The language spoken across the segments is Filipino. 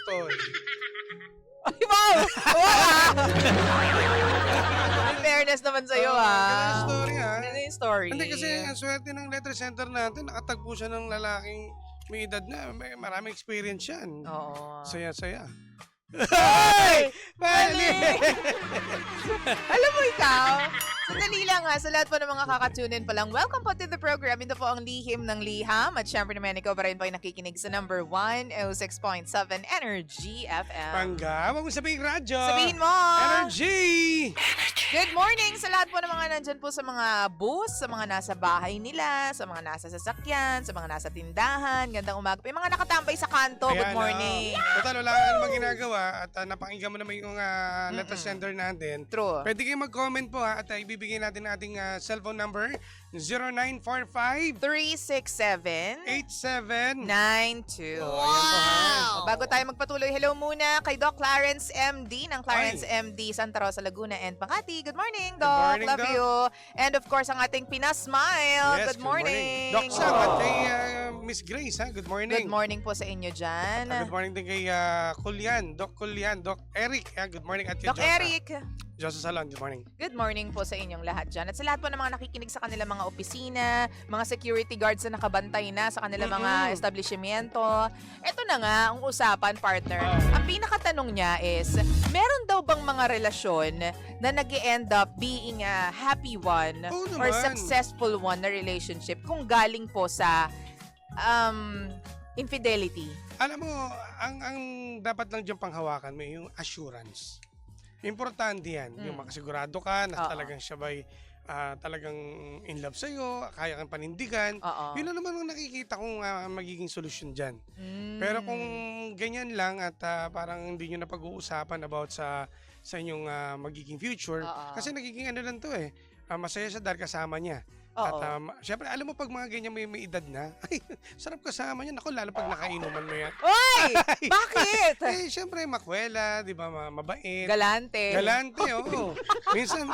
story. Ay, wow! In fairness naman sa'yo, Ganun yung story, ha? Ganun yung story. Hindi kasi ang swerte ng letter center natin, nakatagpo siya ng lalaking may edad na, may maraming experience yan. Oo. Saya-saya. Ay! Mali! Alam mo ikaw, sandali lang ha, sa lahat po ng mga kakatunin pa lang, welcome po to the program. Ito po ang Lihim ng Liham. At syempre naman ikaw pa rin po ay nakikinig sa number 106.7 Energy FM. Pangga, wag mo sabihin radyo. Sabihin mo! Energy! Good morning sa lahat po ng mga nandyan po sa mga bus, sa mga nasa bahay nila, sa mga nasa sasakyan, sa mga nasa tindahan. Gandang umaga. Yung mga nakatambay sa kanto, good morning. Total, wala ka namang ginagawa at napakinggan mo naman yung letter sender natin. True. Pwede kayong mag-comment po at ibibigay natin ating cellphone number 0945 367 8792. 92. Bago tayo magpatuloy, hello muna kay Doc Clarence MD ng Clarence MD Santa Rosa, Laguna and Makati. Good morning, Doc. morning, Love Doc. you. And of course, ang ating Pinasmile. Yes, good morning. Doc Sam at kay Miss Grace, ha? Good morning. Good morning po sa inyo dyan. Good morning din kay Kulyan, Doc Eric. Good morning at kay Doc Eric. Josa Salon, good morning. Good morning po sa inyong lahat dyan. At sa lahat po ng mga nakikinig sa kanilang mga opisina, mga security guards na nakabantay na sa kanilang mga establishmento. Ito na nga, ang usapan, partner. Ang pinakatanong niya is, meron daw bang mga relasyon na nag-end up being a happy one or successful one na relationship kung galing po sa infidelity? Alam mo, ang dapat lang dyan panghawakan mo yung assurance. Importante yan. Yung makasigurado ka na talagang siya ba'y talagang in love sa'yo, kaya kang panindigan. Yun na naman ang nakikita kong magiging solusyon dyan. Pero kung ganyan lang at parang hindi nyo na pag-uusapan about sa inyong magiging future, kasi nagiging ano lang to masaya siya dahil kasama niya. At syempre, alam mo pag mga ganyan may edad na, ay, sarap kasama niya. Naku, lalo pag nakainuman mo yan. Oy! Bakit? Syempre, makwela, di ba, mabait. Galante. Galante, oo.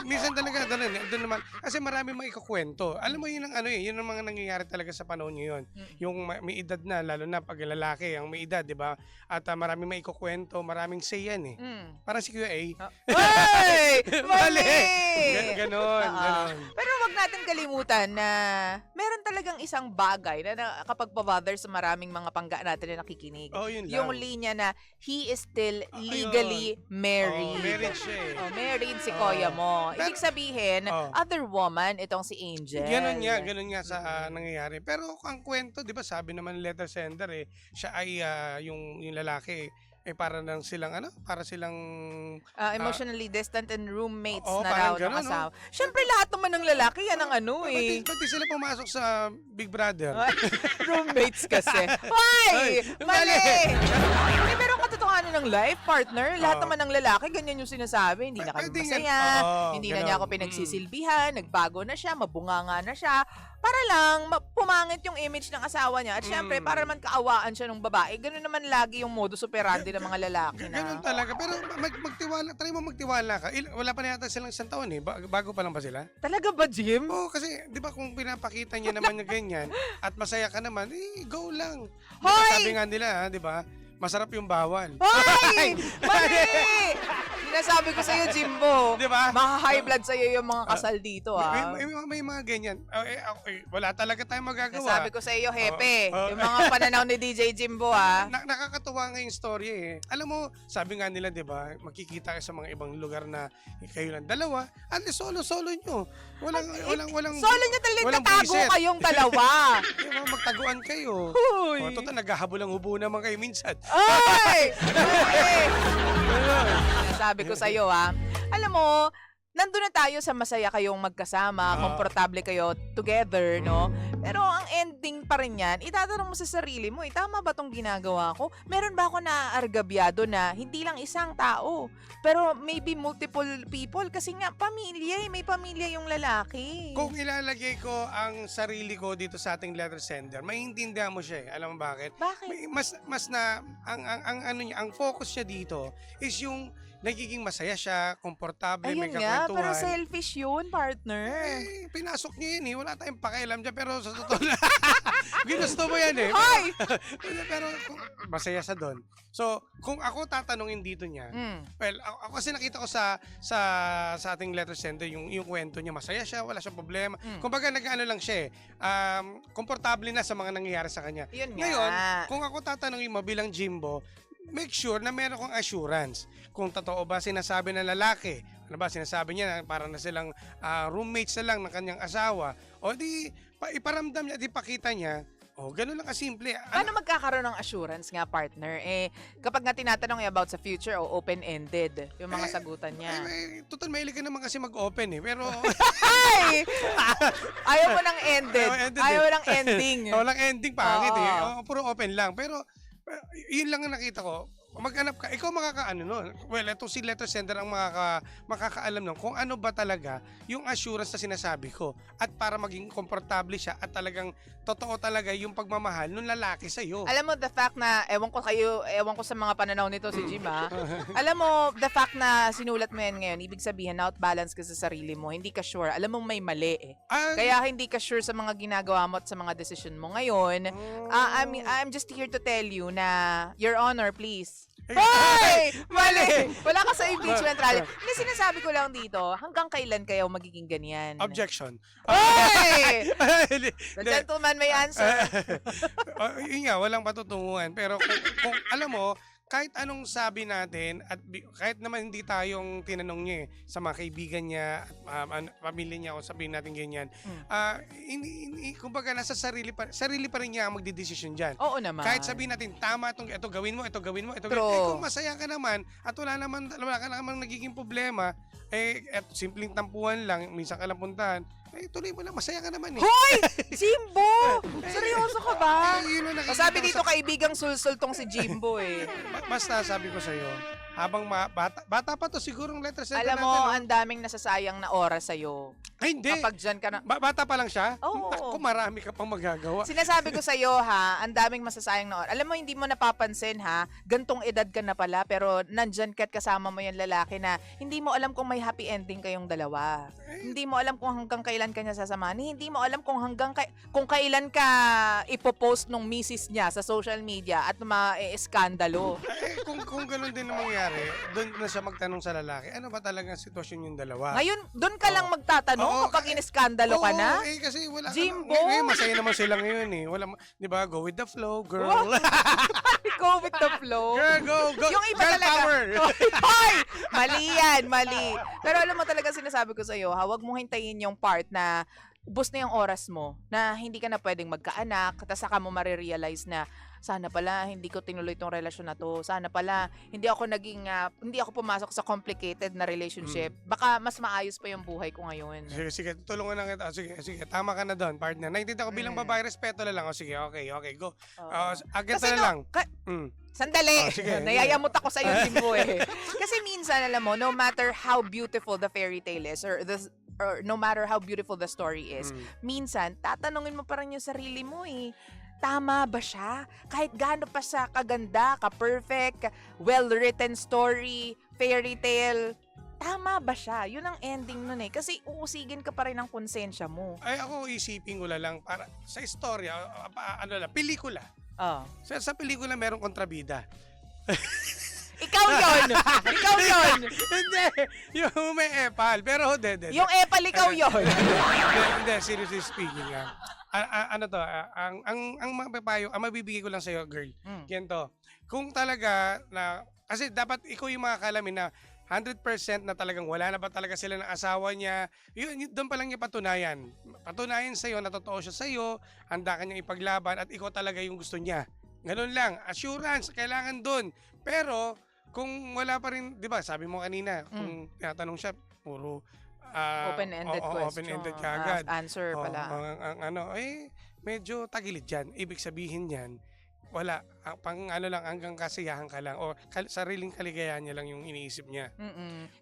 minsan talaga, doon naman. Kasi marami mga ikukwento. Alam mo, yun ang yun ang mga nangyayari talaga sa panahon ngayon. Yung may edad na, lalo na pag lalaki, ang may edad, di ba? At maraming may ikukwento, maraming say yan Parang si Kuya A. Oy! Mali! Ganon. Pero wag natin kalimutan na meron talagang isang bagay na kapag pa-bother sa maraming mga pangga natin na nakikinig. Yun lang. Yung linya na he is still legally married. Married siya married si Kuya mo. Ibig sabihin, other woman, itong si Angel. Ganun nga sa nangyayari. Pero ang kwento, di ba, sabi naman letter sender siya ay yung lalaki para lang silang para silang emotionally distant and roommates na parang raw ng ganun, asawa. Siyempre lahat naman ng lalaki yan ang Ba't di sila pumasok sa Big Brother? Roommates kasi. Hoy! Mali! Hindi, pero ang katotohanan ng life, partner, lahat naman ng lalaki, ganyan yung sinasabi. Hindi na kami masaya, hindi na niya ako pinagsisilbihan, nagbago na siya, mabunganga na siya. Para lang pumangit yung image ng asawa niya. At syempre, para naman kaawaan siya ng babae. Ganun naman lagi yung modus operandi ng mga lalaki na. Ganun talaga. Pero magtiwala, try mo magtiwala ka. Wala pa na yata silang isang taon bago pa lang ba sila? Talaga ba, Jim? Oo, kasi di ba kung pinapakita niya naman yung ganyan at masaya ka naman, go lang. Hoy! Sabi nga nila, di ba? Masarap yung bawal. Hoy! Mali! Sinasabi ko sa'yo, Jimbo. Di ba? Maha-high blood sa'yo yung mga kasal dito, May mga ganyan. Wala talaga tayong magagawa. Sinasabi ko sa iyo, Hepe. Yung mga pananaw ni DJ Jimbo, Nakakatuwa nga yung story Alam mo, sabi nga nila, di ba, makikita kayo sa mga ibang lugar na kayo lang dalawa, at least solo nyo. Walang Solo nyo talagang natago kayong dalawa. Di ba, magtaguan kayo. Uy! Total, naghahabol ang hubo naman kayo minsan. Ay! Sabi ko sa iyo, alam mo, nandun na tayo sa masaya kayong magkasama, komportable kayo together, no? Pero ang ending pa rin yan, itatanong mo sa sarili mo, tama ba tong ginagawa ko? Meron ba ako naaargabyado na hindi lang isang tao, pero maybe multiple people? Kasi nga, pamilya, may pamilya yung lalaki. Kung ilalagay ko ang sarili ko dito sa ating letter sender, maintindihan mo siya Alam mo bakit? Bakit? Mas na, ang focus niya dito is yung nagiging masaya siya, komportable, may kakwentuhan. Pero selfish yun, partner. Pinasok niya yun Wala tayong pakialam dyan. Pero sa totoo lang, Ginusto mo yan eh. Hoy! Pero masaya sa doon. So, kung ako tatanungin dito niya, well, ako kasi nakita ko sa ating letter sender yung kwento niya, masaya siya, wala siyang problema. Kumbaga nag-ano lang siya komportable na sa mga nangyayari sa kanya. Yun nga. Ngayon, kung ako tatanungin mo bilang Jimbo, make sure na meron kong assurance kung totoo ba sinasabi ng lalaki. Ano ba sinasabi niya na parang na silang roommates na lang ng kanyang asawa, o di iparamdam niya, di pakita niya. Oh, ganun lang kasimple. Paano magkakaroon ng assurance nga, partner? Kapag nga tinatanong about sa future o open-ended, yung mga sagutan niya. Total, mahilig ka naman kasi mag-open Pero... Ay! Ayaw mo ng ended. Ayaw mo ng ending. Walang ending, pangit puro open lang. Pero, yun lang ang nakita ko. Maghanap ka, ikaw makakaano nun. Well, ito si letter sender ang makakaalam nun kung ano ba talaga yung assurance na sinasabi ko. At para maging komportable siya at talagang totoo talaga yung pagmamahal ng lalaki sa'yo. Alam mo, the fact na, ewan ko sa mga pananaw nito si Jim, Alam mo, the fact na sinulat mo yan ngayon, ibig sabihin, out-balance ka sa sarili mo, hindi ka sure. Alam mo, may mali Kaya hindi ka sure sa mga ginagawa mo at sa mga decision mo ngayon. I'm just here to tell you na, Your Honor, please. Hoy! Mali! Wala ka sa impeachment rally. Hindi, sinasabi ko lang dito, hanggang kailan kayo magiging ganyan? Objection. Hoy! The gentleman may answer. Yun nga, walang patutunguhan. Pero kung alam mo, kahit anong sabi natin at kahit naman hindi tayong tinanong niya sa mga kaibigan niya at pamilya niya o sabihin natin ganyan, kumbaga nasa sarili pa rin niya ang magdidesisyon dyan. Oo naman. Kahit sabihin natin, tama ito gawin mo, ito gawin mo, ito gawin mo. Kung masaya ka naman at wala ka naman nagiging problema, simpleng tampuhan lang, minsan ka lang puntahan, tuloy mo lang, masaya ka naman Hoy! Jimbo! Seryoso ka ba? Sabi dito kaibigang sulsul tong si Jimbo Basta sabi ko sa'yo, habang bata pa to sigurong letter sender Alam mo, ang daming nasasayang na oras sa'yo. Ay, hindi. Kapag dyan ka na... Bata pa lang siya? Oo. Naku, marami ka pang magagawa. Sinasabi ko sa'yo, ang daming masasayang na oras. Alam mo, hindi mo napapansin, gantong edad ka na pala, pero nandyan ka at kasama mo yung lalaki na hindi mo alam kung may happy ending kayong dalawa. Hindi mo alam kung hanggang kailan ka niya sasamahan. Hindi mo alam kung kung kailan ka ipopost nung misis niya sa social media at ma-eskandalo. Kung ganun din ang mangyari, doon na siya magtanong sa lalaki, ano ba talaga ang sitwasyon yung dalawa? Ngayon, doon ka lang magtatanong kapag iniskandalo ka na? Kasi wala Jimbo! Ngayon, masaya naman sila ngayon Wala, di ba, go with the flow, girl. Go with the flow. Girl, go. Yung iba girl talaga. power. Hoy! Mali yan, mali. Pero alam mo talaga sinasabi ko sa'yo, huwag mong hintayin yung part na ubos na yung oras mo, na hindi ka na pwedeng magkaanak, tapos saka mo marirealize na sana pala hindi ko tinuloy tong relasyon na to. Sana pala hindi ako pumasok sa complicated na relationship. Baka mas maayos pa yung buhay ko ngayon. Sige, tulungan na kita. Sige, tama ka na doon, partner. Naintindihan ko bilang babae, respeto na lang. Sige, okay, go. Agad na lang. Sandali! Nayayamot ako sa iyo, Jimbo Kasi minsan, alam mo, no matter how beautiful the fairy tale is, or no matter how beautiful the story is, minsan, tatanungin mo pa rin yung sarili mo Tama ba siya? Kahit gaano pa siya kaganda, ka-perfect, well-written story, fairy tale, tama ba siya? Yun ang ending nun Kasi uusigin ka pa rin ng konsensya mo. Ay, ako isipin ko lang para sa istorya, pelikula. Sa pelikula merong kontrabida. Ikaw yun! Ikaw yun! Hindi! Yung may epal. Pero hindi. Yung epal, ikaw yun! Hindi, seriously speaking ang mapapayo, ang mabibigay ko lang sa'yo, girl, ganito. Kung talaga kasi dapat ikaw yung makakalamin na 100% na talagang wala na ba talaga sila ng asawa niya, doon pa lang niya patunayan. Patunayan sa'yo na totoo siya sa'yo, handa ka niyang ipaglaban at ikaw talaga yung gusto niya. Ganun lang. Assurance, kailangan doon. Pero, kung wala pa rin, di ba, sabi mo kanina, kung tinatanong siya, puro open-ended question. Open-ended ka agad. Answer pala. Medyo tagilid yan. Ibig sabihin yan, wala. Pang ano lang, hanggang kasiyahan ka lang. O sariling kaligayahan niya lang yung iniisip niya.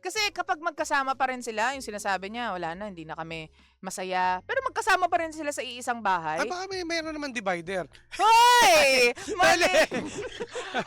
Kasi kapag magkasama pa rin sila, yung sinasabi niya, wala na, hindi na kami masaya. Pero magkasama pa rin sila sa iisang bahay. Baka mayroon naman divider. Hoy! Mali!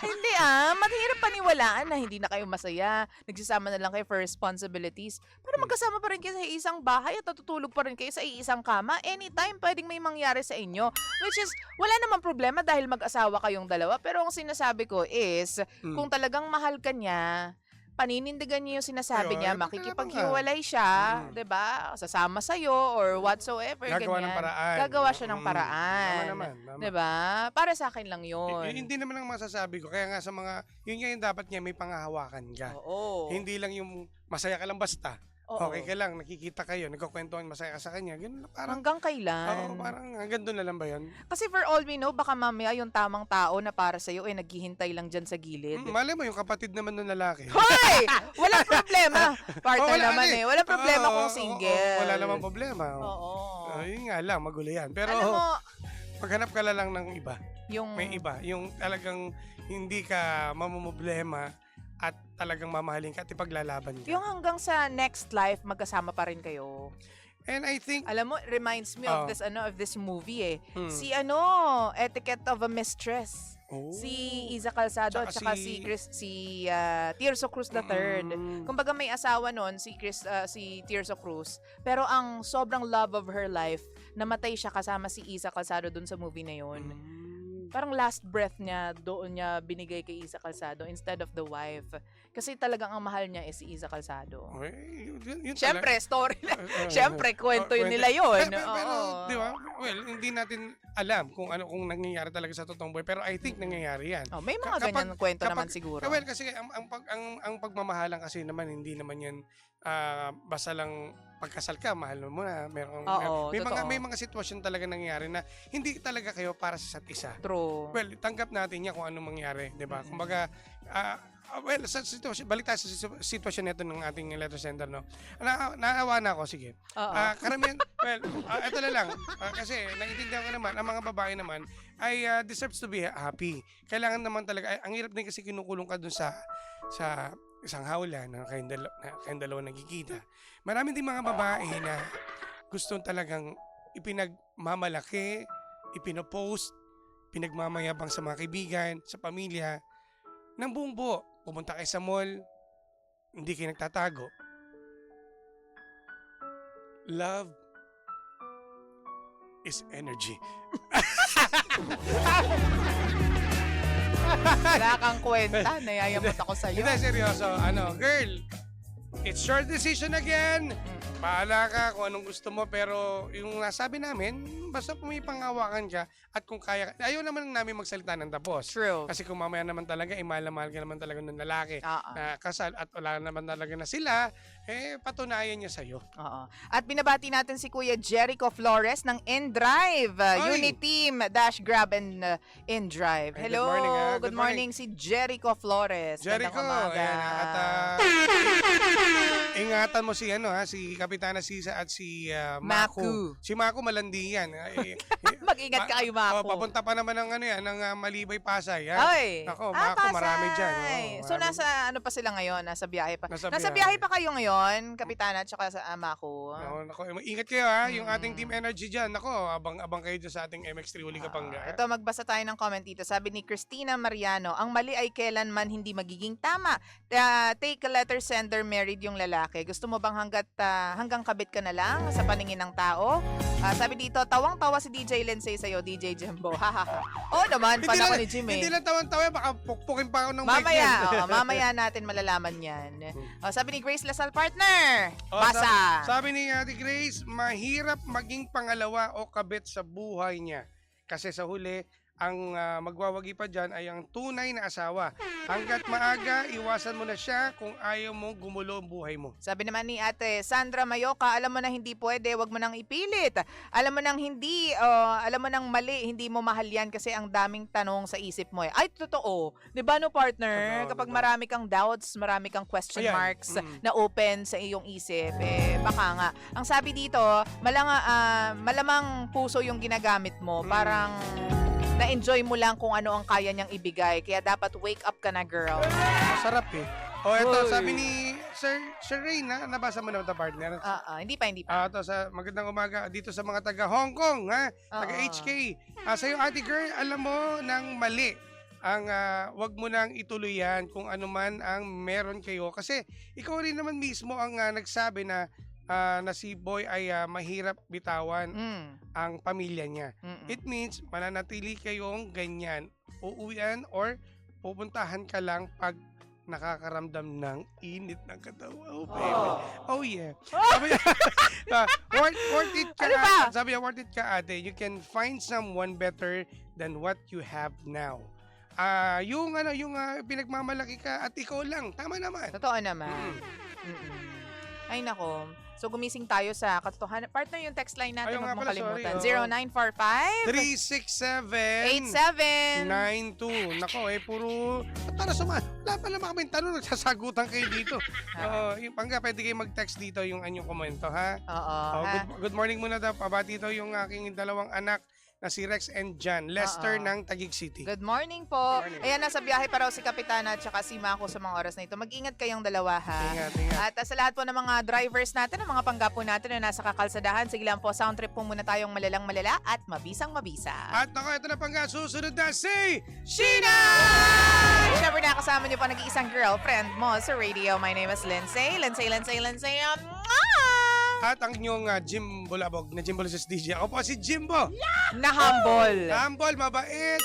Hindi mahirap paniwalaan na hindi na kayo masaya. Nagsasama na lang kayo for responsibilities. Pero magkasama pa rin kayo sa isang bahay at natutulog pa rin kayo sa isang kama. Anytime, pwedeng may mangyari sa inyo. Which is, wala namang problema dahil mag-asawa kayong dalawa. Pero ang sinasabi ko is, kung talagang mahal ka niya, paninindigan niya yung sinasabi niya, makikipaghiwalay siya, 'di ba? Sasama sa iyo or whatsoever, Gagawa ng paraan. Gagawa siya ng paraan. Naman. 'Di ba? Para sa akin lang 'yon. Hindi naman ang masasabi ko. Kaya nga sa mga, yun nga yung dapat niya, may pangahawakan ka. Oo. Hindi lang yung masaya ka lang basta. Oo. Okay ka lang, nakikita kayo, nagkukwentuhan, masaya ka sa kanya. Ganun, parang, Hanggang kailan? parang hanggang doon na lang ba yun? Kasi for all we know, baka mamaya yung tamang tao na para sa'yo naghihintay lang dyan sa gilid. Malay mo, yung kapatid naman ng lalaki. Hoy! Walang problema. Partner Wala naman eh. Walang problema kung single. Wala namang problema. Oo. Yun nga lang, magulo yan. Pero Alam mo, maghanap ka lang ng iba. yung... May iba. Yung talagang hindi ka mamumblema at talagang mamahalin ka at ipaglalaban ka. Yung hanggang sa next life, magkasama pa rin kayo. And I think, Alam mo, reminds me of this movie Si Etiquette of a Mistress. Si Isa Calzado at saka si Tirso Cruz III. Kumbaga may asawa noon si Tirso Cruz, pero ang sobrang love of her life, namatay siya kasama si Isa Calzado doon sa movie na yon. Parang last breath niya doon niya binigay kay Isa Calzado instead of the wife. Kasi talagang ang mahal niya is si Isa Calzado. yun Siyempre, story na. Siyempre, kwento yun nila yun. Pero, di ba? Well, hindi natin alam kung nangyayari talaga sa totoong buhay. Pero I think nangyayari yan. May mga ganyan kwento naman siguro. Well, kasi ang pagmamahalan kasi naman, hindi naman yan basta lang pagkasal ka, mahal mo na. May mga sitwasyon talaga nangyayari na hindi talaga kayo para sa isa't isa. True. Well, tanggap natin niya kung anong mangyari, 'di ba? Kumbaga, sa sitwasyon, balik tayo sa sitwasyon nito ng ating letter sender, no. Naawa na ako, sige. Karamihan, ito na lang. Kasi naiintindihan ko naman, ang mga babae naman ay deserves to be happy. Kailangan naman talaga, ang hirap din kasi kinukulong ka dun sa isang hawla na kayong dalawa nagkikita. Marami din mga babae na gusto talagang ipinagmamalaki, ipinopost, pinagmamayabang sa mga kaibigan, sa pamilya, ng buong buo. Pumunta kayo sa mall, hindi kayo nagtatago. Love is energy. Wala kang kwenta, nayayamot ako sa'yo. Hindi, seryoso. Girl, it's your decision again. Bahala ka kung anong gusto mo, pero yung nasabi namin, basta may pangawakan ka at kung kaya, ayaw naman namin magsalita ng tapos. True. Kasi kung mamaya naman talaga, mahal na mahal ka naman talaga ng lalaki na kasal at wala naman talaga na sila, patunayan niya sa'yo. At binabati natin si Kuya Jericho Flores ng InDrive, Uniteam Grab and InDrive. Hello, good morning si Jericho Flores. Jericho, ayan, at ingatan mo si Kapitana Sisa at si Maku. Si Maku malandi yan. Mag-ingat ka kayo, Maku. Papunta pa naman ng Malibay, Pasay. Ay. Ako, Maku, marami dyan. So nasa pa sila ngayon? Nasa biyahe pa. Nasa biyahe pa kayo ngayon, Kapitana at saka sa Maku. Ingat kayo yung ating Team Energy dyan. Abang kayo dyan sa ating MX3 Uli Kapangga. Ito, magbasa tayo ng comment dito. Sabi ni Christina Mariano, ang mali ay kailanman hindi magiging tama. Take a letter sender, married yung lalaki. Gusto mo bang hanggang kabit ka na lang sa paningin ng tao? Sabi dito, tawang-tawa si DJ Lindsay sa'yo, DJ Jimbo. Oo naman, fan ako ni Jim. Hindi lang tawang-tawa, baka pukpukin pa ako ng mic mamaya, mamaya natin malalaman yan. Sabi ni Grace Lasal, partner, basa. Sabi ni Ate Grace, mahirap maging pangalawa o kabit sa buhay niya. Kasi sa huli, ang magwawagi pa dyan ay ang tunay na asawa. Hanggat maaga, iwasan mo na siya kung ayaw mo gumulo ang buhay mo. Sabi naman ni Ate Sandra Mayoka, alam mo na hindi pwede, wag mo nang ipilit. Alam mo nang alam mo nang mali, hindi mo mahal yan kasi ang daming tanong sa isip mo. Ay, totoo. Di ba no, partner? Kapag marami kang doubts, marami kang question marks na open sa iyong isip, baka nga. Ang sabi dito, malamang puso yung ginagamit mo. Parang Na-enjoy mo lang kung ano ang kaya niyang ibigay. Kaya dapat wake up ka na, girl. Masarap eh. O, ito, Uy. sabi ni Sir Ray nabasa mo naman ito, partner. Hindi pa. Ito, sa magandang umaga dito sa mga taga Hong Kong, ha? Taga HK. Sa'yo, ate girl, alam mo nang mali. Wag mo nang ituloy yan kung ano man ang meron kayo. Kasi ikaw rin naman mismo ang nagsabi na si Boy ay mahirap bitawan ang pamilya niya. It means mananatili kayong ganyan. Uuwian or pupuntahan ka lang pag nakakaramdam ng init ng katawan. Oh, baby. Oh, yeah. Sabi niya, worth it ka. Ano ba? Sabi niya, worth it ka, ate. You can find someone better than what you have now. Yung pinagmamalaki ka at ikaw lang. Tama naman. Totoo naman. Ay, nako. So, gumising tayo sa katotohanan. Partner, yung text line natin, huwag mong kalimutan. 0945 367 92. Nako, puro para wala pa naman kaming tanong, nagsasagutan kayo dito. Yung pangga, pwede kayo mag-text dito yung anyong komento, ha? Oo. Good morning muna daw. Pabati daw yung aking dalawang anak na si Rex and Jan. Lester ng Taguig City. Good morning po. Ayan, nasa biyahe pa raw si Kapitana at saka si Mako sa mga oras na ito. Mag-ingat kayong dalawa, ha? Ingat. At sa lahat po ng mga drivers natin, ng mga panggapo natin na nasa kakalsadahan, sige lang po, sound trip po muna tayong malalang-malala at mabisang-mabisa. At nako, ito na pangga, susunod na si Sheena! Siyempre nakasama niyo pa nag-iisang girlfriend mo sa radio. My name is Lindsay. Lindsay. At ang inyong Jim Bulabog na Jim Bulases DJ. Ako po si Jimbo. Na humble. Humble, mabait.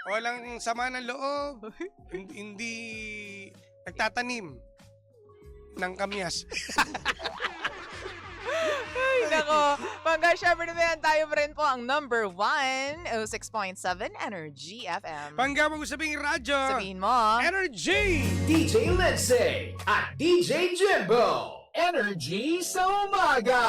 Walang sama ng loob. Hindi nagtatanim ng kamyas. Ay, nako. Pangga, syempre naman tayo pa rin po ang number 1, 06.7 Energy FM. Pangga mo sabing radyo. Sabihin mo. Energy! DJ Lindsay at DJ Jimbo. Energy sa umaga.